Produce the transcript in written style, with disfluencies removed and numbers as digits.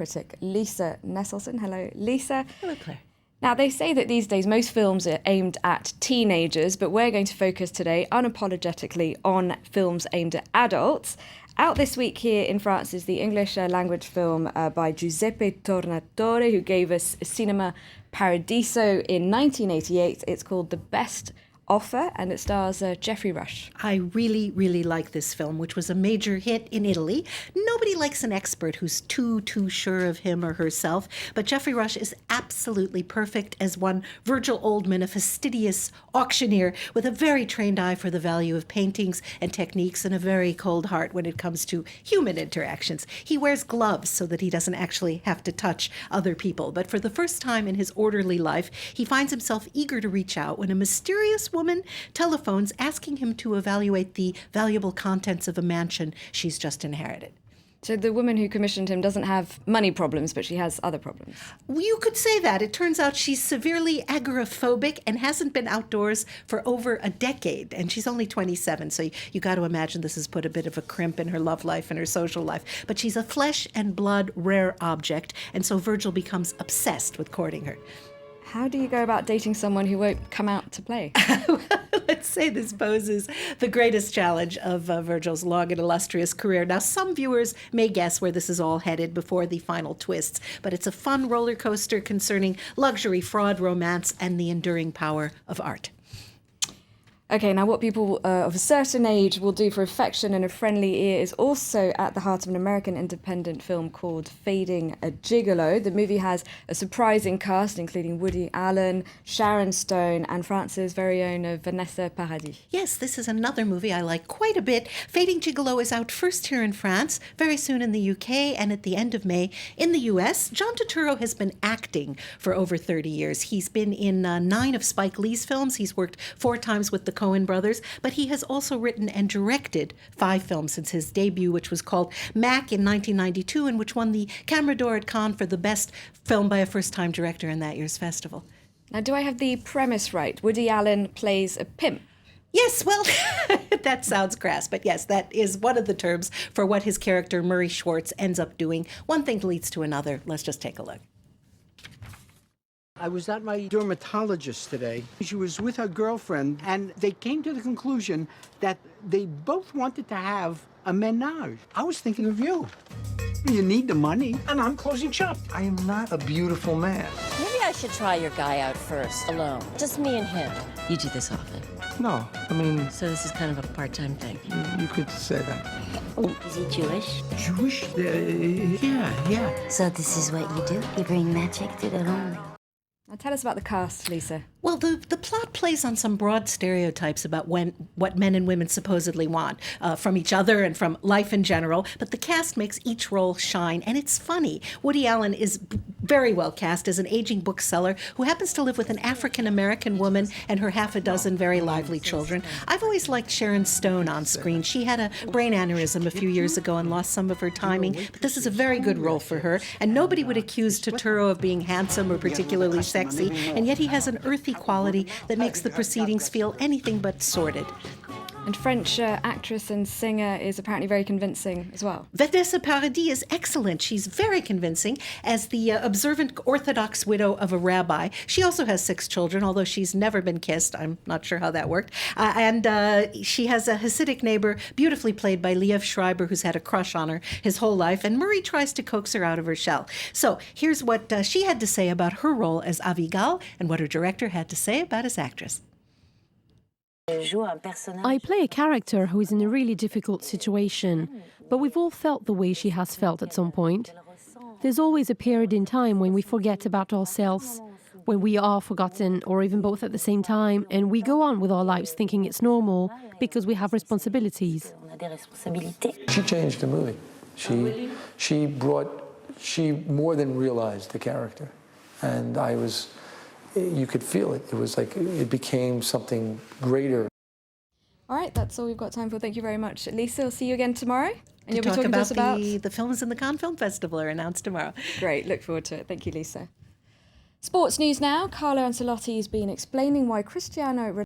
critic Lisa Nesselson. Hello, Lisa. Hello, Claire. Now, they say that these days most films are aimed at teenagers, but we're going to focus today unapologetically on films aimed at adults. Out this week here in France is the English language film by Giuseppe Tornatore, who gave us Cinema Paradiso in 1988. It's called The Best Offer, and it stars Geoffrey Rush. I really, really like this film, which was a major hit in Italy. Nobody likes an expert who's too sure of him or herself, but Geoffrey Rush is absolutely perfect as one Virgil Oldman, a fastidious auctioneer with a very trained eye for the value of paintings and techniques and a very cold heart when it comes to human interactions. He wears gloves so that he doesn't actually have to touch other people, but for the first time in his orderly life, he finds himself eager to reach out when a mysterious woman telephones asking him to evaluate the valuable contents of a mansion she's just inherited. So the woman who commissioned him doesn't have money problems, but she has other problems. Well, you could say that. It turns out she's severely agoraphobic and hasn't been outdoors for over a decade, and she's only 27, so you got to imagine this has put a bit of a crimp in her love life and her social life. But she's a flesh and blood rare object, and so Virgil becomes obsessed with courting her. How do you go about dating someone who won't come out to play? Let's say this poses the greatest challenge of Virgil's long and illustrious career. Now, some viewers may guess where this is all headed before the final twists, but it's a fun roller coaster concerning luxury, fraud, romance, and the enduring power of art. Okay, now what people of a certain age will do for affection and a friendly ear is also at the heart of an American independent film called Fading a Gigolo. The movie has a surprising cast, including Woody Allen, Sharon Stone, and France's very own Vanessa Paradis. Yes, this is another movie I like quite a bit. Fading Gigolo is out first here in France, very soon in the UK, and at the end of May in the US. John Turturro has been acting for over 30 years. He's been in 9 of Spike Lee's films. He's worked 4 times with the Coen brothers, but he has also written and directed 5 films since his debut, which was called Mac in 1992, and which won the Camera d'Or at Cannes for the best film by a first-time director in that year's festival. Now, do I have the premise right? Woody Allen plays a pimp. Yes, well, that sounds crass, but yes, that is one of the terms for what his character Murray Schwartz ends up doing. One thing leads to another. Let's just take a look. I was at my dermatologist today. She was with her girlfriend, and they came to the conclusion that they both wanted to have a menage. I was thinking of you. You need the money, and I'm closing shop. I am not a beautiful man. Maybe I should try your guy out first, alone. Just me and him. You do this often? No, I mean, So this is kind of a part-time thing. you could say that. Is he Jewish? Jewish? Yeah. So this is what you do? You bring magic to the lonely. Now tell us about the cast, Lisa. Well, the plot plays on some broad stereotypes about what men and women supposedly want from each other and from life in general, but the cast makes each role shine, and it's funny. Woody Allen is very well cast as an aging bookseller who happens to live with an African-American woman and her half a dozen very lively children. I've always liked Sharon Stone on screen. She had a brain aneurysm a few years ago and lost some of her timing, but this is a very good role for her, and nobody would accuse Turturro of being handsome or particularly sexy, and yet he has an earthy quality that makes the proceedings feel anything but sordid. And French actress and singer is apparently very convincing as well. Vanessa Paradis is excellent. She's very convincing as the observant Orthodox widow of a rabbi. She also has 6 children, although she's never been kissed. I'm not sure how that worked. And she has a Hasidic neighbor, beautifully played by Liev Schreiber, who's had a crush on her his whole life. And Murray tries to coax her out of her shell. So here's what she had to say about her role as Avigal and what her director had to say about his actress. I play a character who is in a really difficult situation, but we've all felt the way she has felt at some point. There's always a period in time when we forget about ourselves, when we are forgotten, or even both at the same time, and we go on with our lives thinking it's normal because we have responsibilities. She changed the movie. She more than realized the character. And you could feel it. It was like it became something greater. All right, that's all we've got time for. Thank you very much. Lisa, we'll see you again tomorrow. And You'll be talking to us about the films in the Cannes Film Festival are announced tomorrow. Great, look forward to it. Thank you, Lisa. Sports news now. Carlo Ancelotti's been explaining why Cristiano